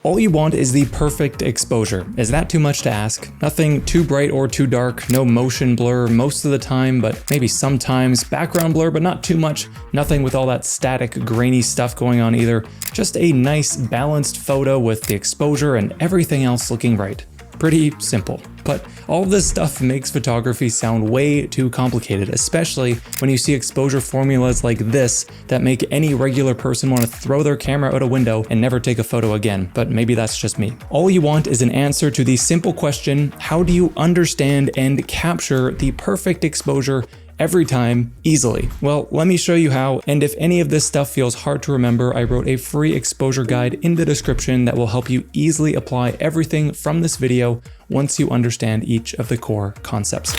All you want is the perfect exposure. Is that too much to ask? Nothing too bright or too dark, no motion blur most of the time, but maybe sometimes, background blur, but not too much, nothing with all that static, grainy stuff going on either. Just a nice, balanced photo with the exposure and everything else looking right. Pretty simple. But all of this stuff makes photography sound way too complicated, especially when you see exposure formulas like this that make any regular person want to throw their camera out a window and never take a photo again, but maybe that's just me. All you want is an answer to the simple question, how do you understand and capture the perfect exposure every time, easily? Well, let me show you how, and if any of this stuff feels hard to remember, I wrote a free exposure guide in the description that will help you easily apply everything from this video once you understand each of the core concepts.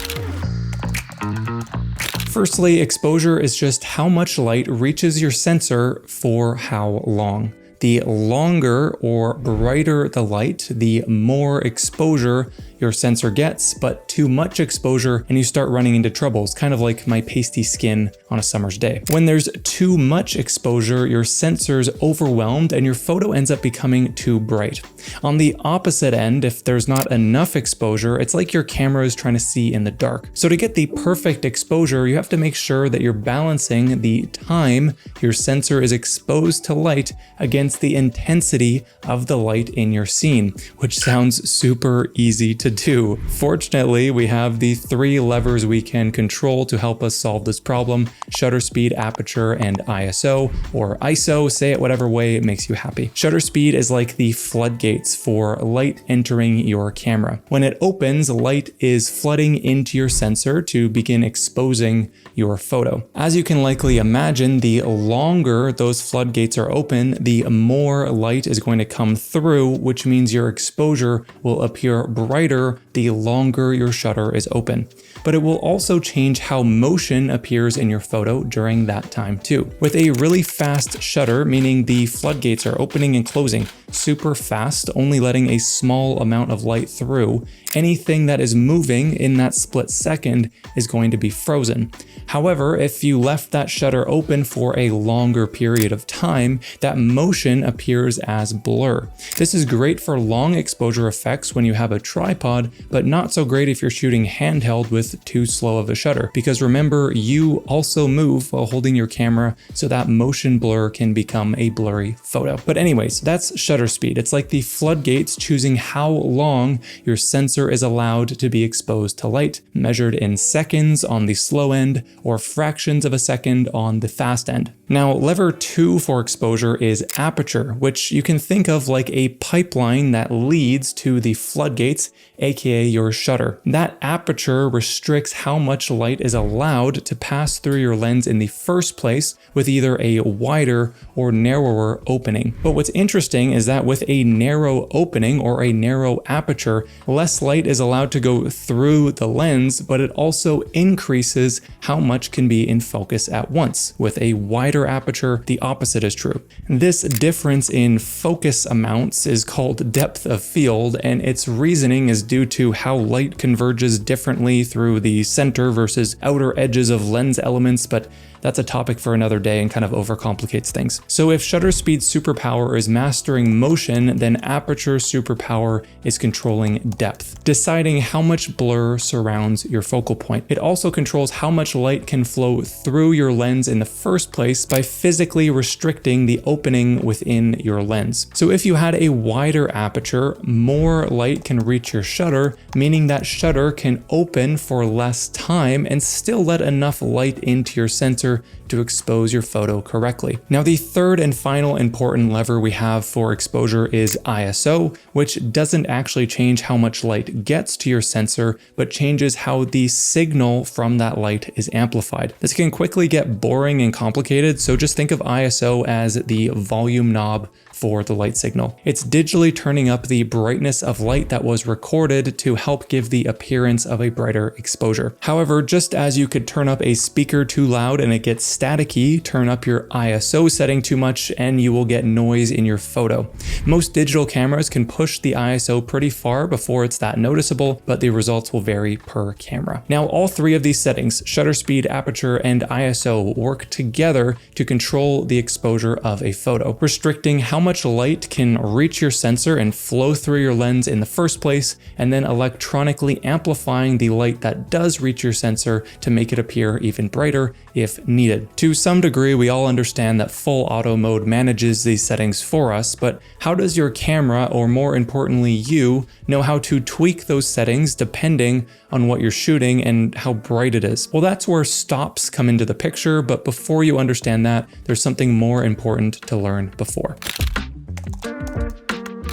Firstly, exposure is just how much light reaches your sensor for how long. The longer or brighter the light, the more exposure your sensor gets, but too much exposure and you start running into troubles, kind of like my pasty skin on a summer's day. When there's too much exposure, your sensor's overwhelmed and your photo ends up becoming too bright. On the opposite end, if there's not enough exposure, it's like your camera is trying to see in the dark. So to get the perfect exposure, you have to make sure that you're balancing the time your sensor is exposed to light against the intensity of the light in your scene, which sounds super easy to do. Fortunately, we have the 3 levers we can control to help us solve this problem: shutter speed, aperture, and ISO, or ISO, say it whatever way it makes you happy. Shutter speed is like the floodgates for light entering your camera. When it opens, light is flooding into your sensor to begin exposing your photo. As you can likely imagine, the longer those floodgates are open, the more light is going to come through, which means your exposure will appear brighter the longer your shutter is open. But it will also change how motion appears in your photo during that time too. With a really fast shutter, meaning the floodgates are opening and closing super fast, only letting a small amount of light through, anything that is moving in that split second is going to be frozen. However, if you left that shutter open for a longer period of time, that motion appears as blur. This is great for long exposure effects when you have a tripod, but not so great if you're shooting handheld with too slow of a shutter, because remember, you also move while holding your camera, so that motion blur can become a blurry photo. But anyways, that's shutter speed. It's like the floodgates choosing how long your sensor is allowed to be exposed to light, measured in seconds on the slow end or fractions of a second on the fast end. Now, lever 2 for exposure is aperture, which you can think of like a pipeline that leads to the floodgates, aka your shutter. That aperture restricts how much light is allowed to pass through your lens in the first place, with either a wider or narrower opening. But what's interesting is that with a narrow opening or a narrow aperture, less light is allowed to go through the lens, but it also increases how much can be in focus at once. With a wider aperture, the opposite is true. This difference in focus amounts is called depth of field, and its reasoning is due to how light converges differently through the center versus outer edges of lens elements, but that's a topic for another day and kind of overcomplicates things. So if shutter speed superpower is mastering motion, then aperture superpower is controlling depth, deciding how much blur surrounds your focal point. It also controls how much light can flow through your lens in the first place by physically restricting the opening within your lens. So if you had a wider aperture, more light can reach your shutter, meaning that shutter can open for less time and still let enough light into your sensor to expose your photo correctly. Now, the third and final important lever we have for exposure is ISO, which doesn't actually change how much light gets to your sensor, but changes how the signal from that light is amplified. This can quickly get boring and complicated, so just think of ISO as the volume knob for the light signal. It's digitally turning up the brightness of light that was recorded to help give the appearance of a brighter exposure. However, just as you could turn up a speaker too loud and it gets staticky, turn up your ISO setting too much and you will get noise in your photo. Most digital cameras can push the ISO pretty far before it's that noticeable, but the results will vary per camera. Now, all 3 of these settings, shutter speed, aperture, and ISO, work together to control the exposure of a photo, restricting how much much light can reach your sensor and flow through your lens in the first place, and then electronically amplifying the light that does reach your sensor to make it appear even brighter if needed. To some degree, we all understand that full auto mode manages these settings for us, but how does your camera, or more importantly you, know how to tweak those settings depending on what you're shooting and how bright it is? Well, that's where stops come into the picture, but before you understand that, there's something more important to learn before.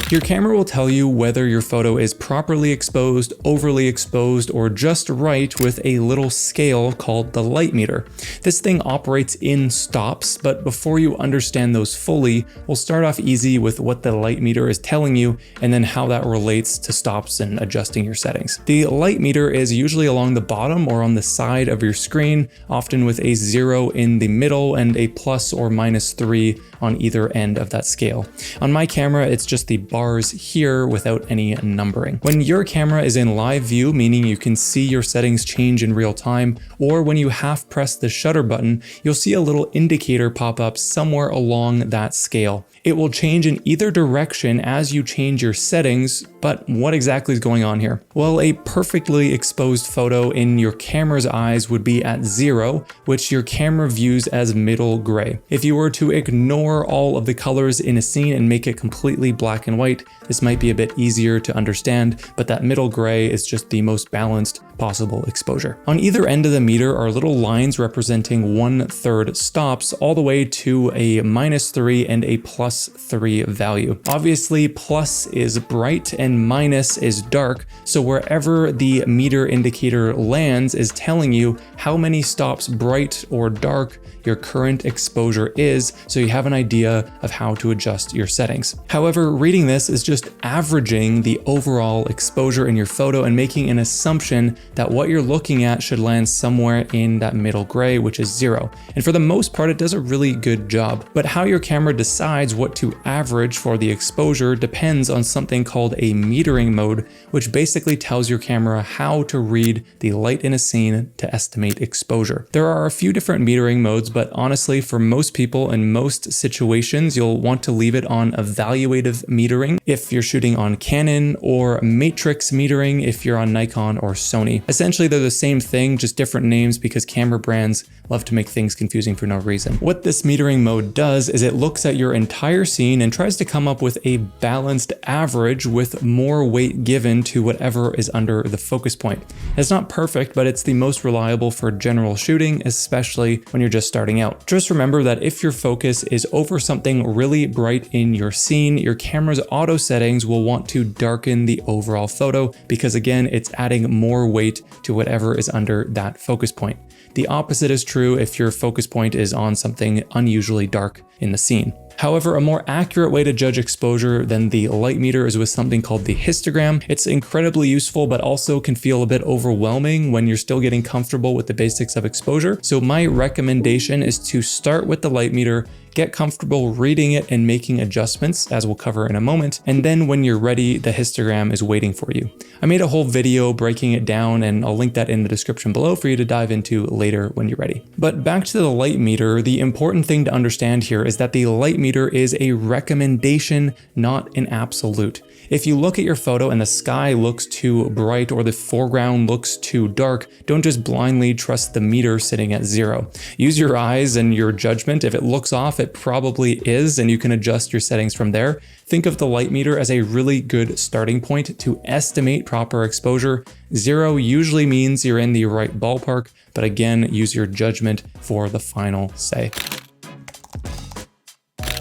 Your camera will tell you whether your photo is properly exposed, overly exposed, or just right with a little scale called the light meter. This thing operates in stops, but before you understand those fully, we'll start off easy with what the light meter is telling you and then how that relates to stops and adjusting your settings. The light meter is usually along the bottom or on the side of your screen, often with a 0 in the middle and a plus or minus 3 on either end of that scale. On my camera, it's just the bars here without any numbering. When your camera is in live view, meaning you can see your settings change in real time, or when you half press the shutter button, you'll see a little indicator pop up somewhere along that scale. It will change in either direction as you change your settings, but what exactly is going on here? Well, a perfectly exposed photo in your camera's eyes would be at 0, which your camera views as middle gray. If you were to ignore all of the colors in a scene and make it completely black and white, this might be a bit easier to understand, but that middle gray is just the most balanced possible exposure. On either end of the meter are little lines representing 1/3 stops all the way to a -3 and a +3 value. Obviously, plus is bright and minus is dark, so wherever the meter indicator lands is telling you how many stops bright or dark your current exposure is, so you have an idea of how to adjust your settings. However, reading this is just averaging the overall exposure in your photo and making an assumption that what you're looking at should land somewhere in that middle gray, which is 0. And for the most part, it does a really good job. But how your camera decides what to average for the exposure depends on something called a metering mode, which basically tells your camera how to read the light in a scene to estimate exposure. There are a few different metering modes, but honestly, for most people in most situations, you'll want to leave it on evaluative metering if you're shooting on Canon, or matrix metering if you're on Nikon or Sony. Essentially, they're the same thing, just different names because camera brands love to make things confusing for no reason. What this metering mode does is it looks at your entire scene and tries to come up with a balanced average with more weight given to whatever is under the focus point. It's not perfect, but it's the most reliable for general shooting, especially when you're just starting out. Just remember that if your focus is over something really bright in your scene, your camera's auto settings will want to darken the overall photo because again, it's adding more weight to whatever is under that focus point. The opposite is true if your focus point is on something unusually dark in the scene. However, a more accurate way to judge exposure than the light meter is with something called the histogram. It's incredibly useful, but also can feel a bit overwhelming when you're still getting comfortable with the basics of exposure. So my recommendation is to start with the light meter, get comfortable reading it and making adjustments, as we'll cover in a moment, and then when you're ready, the histogram is waiting for you. I made a whole video breaking it down, and I'll link that in the description below for you to dive into later when you're ready. But back to the light meter, the important thing to understand here is that the light meter is a recommendation, not an absolute. If you look at your photo and the sky looks too bright or the foreground looks too dark, don't just blindly trust the meter sitting at 0. Use your eyes and your judgment. If it looks off, it probably is, and you can adjust your settings from there. Think of the light meter as a really good starting point to estimate proper exposure. 0 usually means you're in the right ballpark, but again, use your judgment for the final say.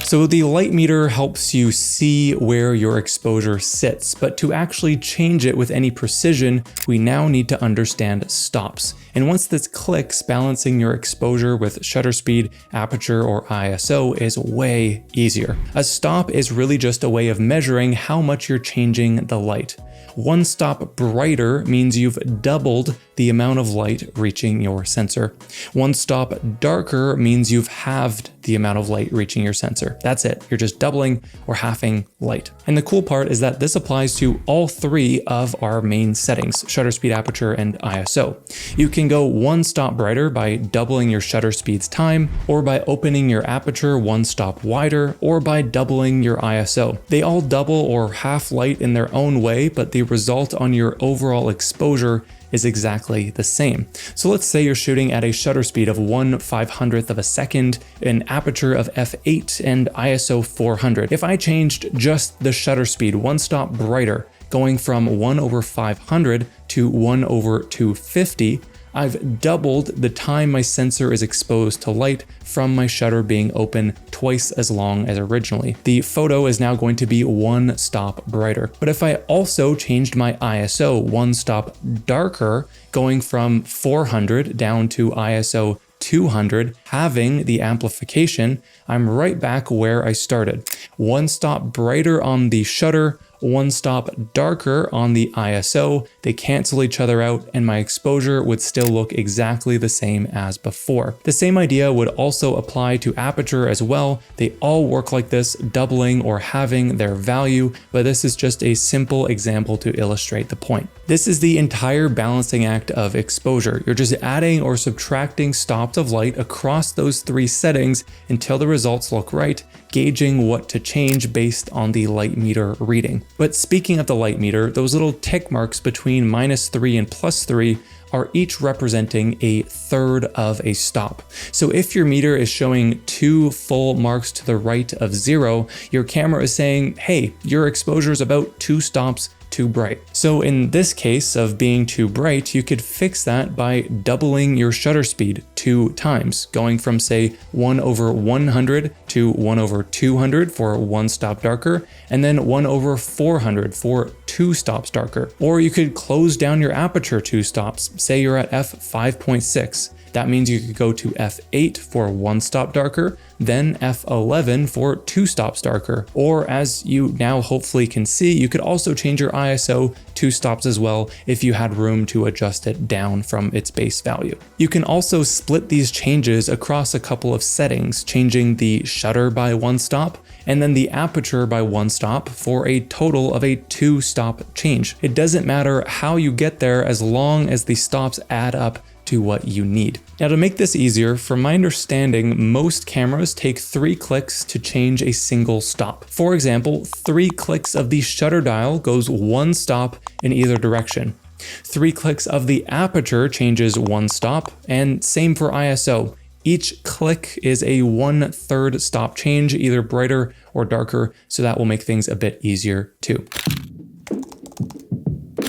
So the light meter helps you see where your exposure sits, but to actually change it with any precision, we now need to understand stops. And once this clicks, balancing your exposure with shutter speed, aperture, or ISO is way easier. A stop is really just a way of measuring how much you're changing the light. One stop brighter means you've doubled the amount of light reaching your sensor. One stop darker means you've halved the amount of light reaching your sensor. That's it. You're just doubling or halving light. And the cool part is that this applies to all three of our main settings: shutter speed, aperture, and ISO. You can go one stop brighter by doubling your shutter speed's time, or by opening your aperture one stop wider, or by doubling your ISO. They all double or half light in their own way, but the result on your overall exposure is exactly the same. So let's say you're shooting at a shutter speed of 1/500th of a second, an aperture of f8, and ISO 400. If I changed just the shutter speed one stop brighter, going from 1/500 to 1/250, I've doubled the time my sensor is exposed to light from my shutter being open twice as long as originally. The photo is now going to be one stop brighter. But if I also changed my ISO one stop darker, going from 400 down to ISO 200, having the amplification, I'm right back where I started. One stop brighter on the shutter, one stop darker on the ISO, they cancel each other out, and my exposure would still look exactly the same as before. The same idea would also apply to aperture as well. They all work like this, doubling or halving their value, but this is just a simple example to illustrate the point. This is the entire balancing act of exposure. You're just adding or subtracting stops of light across those three settings until the results look right, gauging what to change based on the light meter reading. But speaking of the light meter, those little tick marks between -3 and +3 are each representing a third of a stop. So if your meter is showing 2 full marks to the right of 0, your camera is saying, hey, your exposure is about 2 stops too bright. So in this case of being too bright, you could fix that by doubling your shutter speed 2 times, going from say 1/100 to 1/200 for 1 stop darker, and then 1/400 for 2 stops darker. Or you could close down your aperture 2 stops, say you're at f5.6. That means you could go to f8 for 1 stop darker, then f11 for 2 stops darker. Or as you now hopefully can see, you could also change your ISO 2 stops as well if you had room to adjust it down from its base value. You can also split these changes across a couple of settings, changing the shutter by 1 stop and then the aperture by 1 stop for a total of a 2 stop change. It doesn't matter how you get there as long as the stops add up to what you need. Now to make this easier, from my understanding, most cameras take 3 clicks to change a single stop. For example, 3 clicks of the shutter dial goes 1 stop in either direction. 3 clicks of the aperture changes 1 stop, and same for ISO. Each click is a 1/3 stop change, either brighter or darker, so that will make things a bit easier too.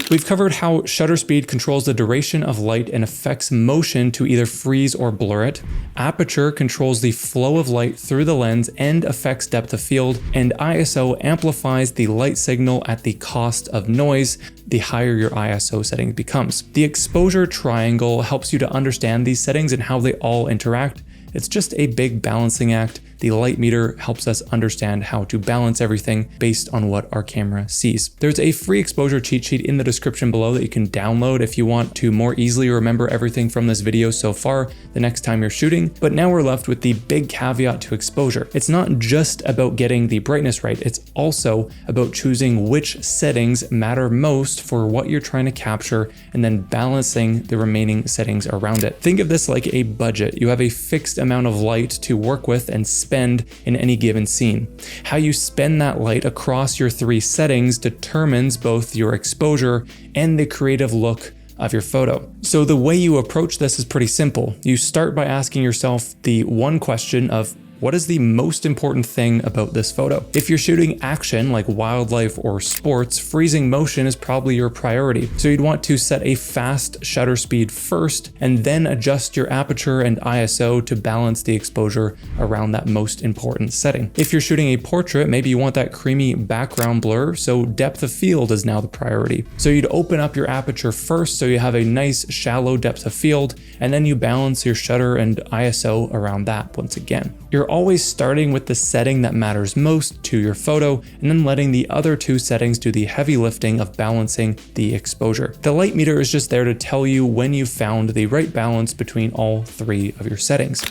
We've covered how shutter speed controls the duration of light and affects motion to either freeze or blur it. Aperture controls the flow of light through the lens and affects depth of field, and ISO amplifies the light signal at the cost of noise the higher your ISO setting becomes. The exposure triangle helps you to understand these settings and how they all interact. It's just a big balancing act. The light meter helps us understand how to balance everything based on what our camera sees. There's a free exposure cheat sheet in the description below that you can download if you want to more easily remember everything from this video so far the next time you're shooting. But now we're left with the big caveat to exposure. It's not just about getting the brightness right, it's also about choosing which settings matter most for what you're trying to capture and then balancing the remaining settings around it. Think of this like a budget. You have a fixed amount of light to work with and spend in any given scene. How you spend that light across your 3 settings determines both your exposure and the creative look of your photo. So the way you approach this is pretty simple. You start by asking yourself the one question of, what is the most important thing about this photo? If you're shooting action like wildlife or sports, freezing motion is probably your priority. So you'd want to set a fast shutter speed first and then adjust your aperture and ISO to balance the exposure around that most important setting. If you're shooting a portrait, maybe you want that creamy background blur, so depth of field is now the priority. So you'd open up your aperture first so you have a nice shallow depth of field, and then you balance your shutter and ISO around that once again. You're always starting with the setting that matters most to your photo and then letting the other two settings do the heavy lifting of balancing the exposure. The light meter is just there to tell you when you've found the right balance between all three of your settings.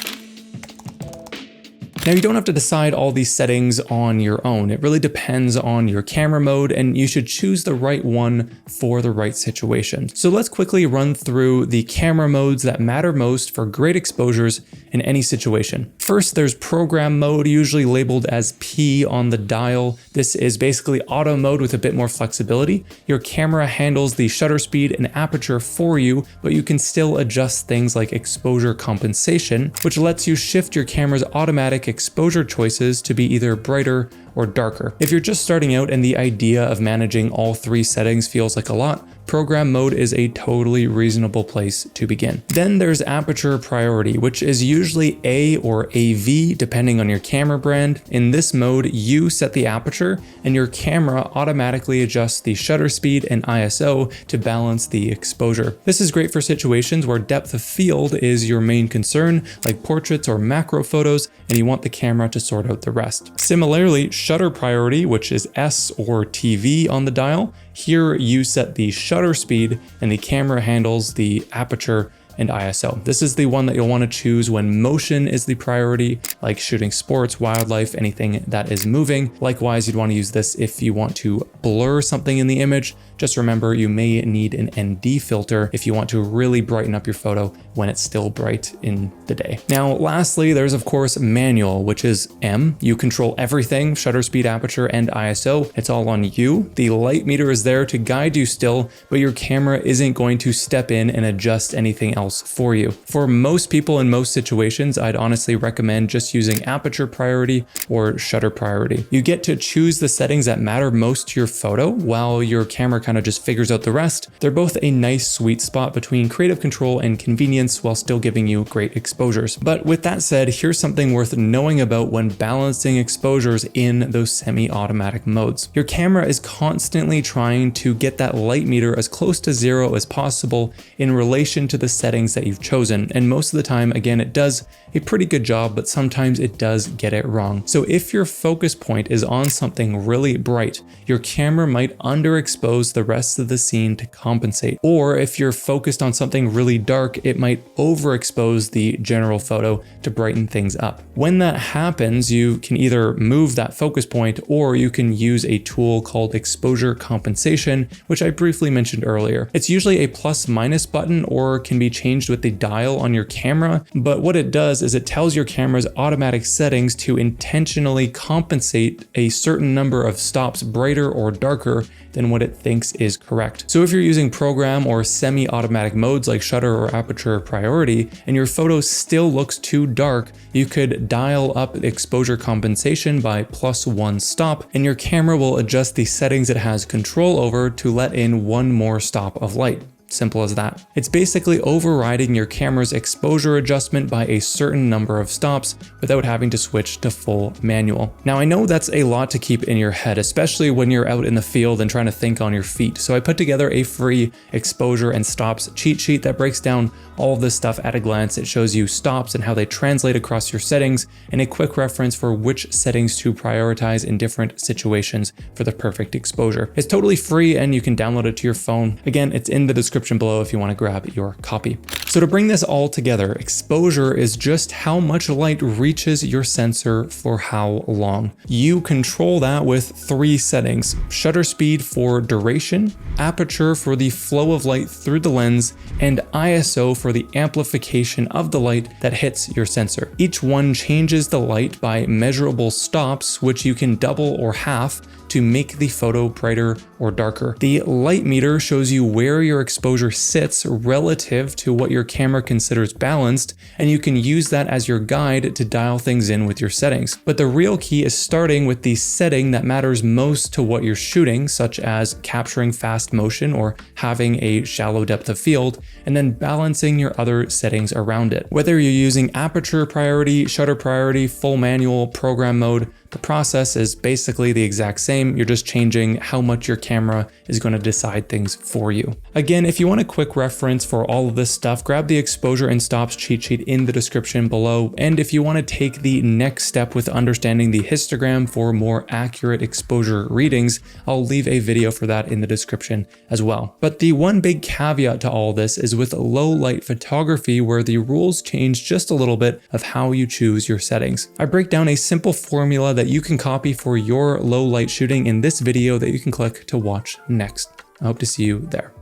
Now, you don't have to decide all these settings on your own. It really depends on your camera mode, and you should choose the right one for the right situation. So let's quickly run through the camera modes that matter most for great exposures in any situation. First, there's program mode, usually labeled as P on the dial. This is basically auto mode with a bit more flexibility. Your camera handles the shutter speed and aperture for you, but you can still adjust things like exposure compensation, which lets you shift your camera's automatic exposure choices to be either brighter or darker. If you're just starting out and the idea of managing all three settings feels like a lot, program mode is a totally reasonable place to begin. Then there's aperture priority, which is usually A or AV depending on your camera brand. In this mode, you set the aperture and your camera automatically adjusts the shutter speed and ISO to balance the exposure. This is great for situations where depth of field is your main concern, like portraits or macro photos, and you want the camera to sort out the rest. Similarly, shutter priority, which is S or TV on the dial, here you set the shutter speed and the camera handles the aperture and ISO. This is the one that you'll want to choose when motion is the priority, like shooting sports, wildlife, anything that is moving. Likewise, you'd want to use this if you want to blur something in the image. Just remember, you may need an ND filter if you want to really brighten up your photo when it's still bright in the day. Now, lastly, there's of course manual, which is M. You control everything, shutter speed, aperture, and ISO. It's all on you. The light meter is there to guide you still, but your camera isn't going to step in and adjust anything else for you. For most people in most situations, I'd honestly recommend just using aperture priority or shutter priority. You get to choose the settings that matter most to your photo while your camera kind of just figures out the rest. They're both a nice sweet spot between creative control and convenience while still giving you great exposures. But with that said, here's something worth knowing about when balancing exposures in those semi-automatic modes. Your camera is constantly trying to get that light meter as close to zero as possible in relation to the settings that you've chosen. And most of the time, again, it does a pretty good job, but sometimes it does get it wrong. So if your focus point is on something really bright, your camera might underexpose the rest of the scene to compensate. Or if you're focused on something really dark, it might overexpose the general photo to brighten things up. When that happens, you can either move that focus point or you can use a tool called exposure compensation, which I briefly mentioned earlier. It's usually a plus-minus button or can be changed with the dial on your camera, but what it does is it tells your camera's automatic settings to intentionally compensate a certain number of stops brighter or darker than what it thinks is correct. So if you're using program or semi-automatic modes like shutter or aperture priority, and your photo still looks too dark, you could dial up exposure compensation by +1 stop, and your camera will adjust the settings it has control over to let in one more stop of light. Simple as that. It's basically overriding your camera's exposure adjustment by a certain number of stops without having to switch to full manual. Now, I know that's a lot to keep in your head, especially when you're out in the field and trying to think on your feet. So I put together a free exposure and stops cheat sheet that breaks down all of this stuff at a glance. It shows you stops and how they translate across your settings, and a quick reference for which settings to prioritize in different situations for the perfect exposure. It's totally free and you can download it to your phone. Again, it's in the description below if you want to grab your copy. So to bring this all together, exposure is just how much light reaches your sensor for how long. You control that with three settings: shutter speed for duration, aperture for the flow of light through the lens, and ISO for the amplification of the light that hits your sensor. Each one changes the light by measurable stops, which you can double or half to make the photo brighter or darker. The light meter shows you where your exposure sits relative to what your camera considers balanced, and you can use that as your guide to dial things in with your settings. But the real key is starting with the setting that matters most to what you're shooting, such as capturing fast motion or having a shallow depth of field, and then balancing your other settings around it. Whether you're using aperture priority, shutter priority, full manual, program mode, The process is basically the exact same. You're just changing how much your camera is going to decide things for you. Again, if you want a quick reference for all of this stuff, grab the exposure and stops cheat sheet in the description below. And if you want to take the next step with understanding the histogram for more accurate exposure readings, I'll leave a video for that in the description as well. But the one big caveat to all this is with low light photography, where the rules change just a little bit of how you choose your settings. I break down a simple formula that you can copy for your low light shooting in this video that you can click to watch next. I hope to see you there.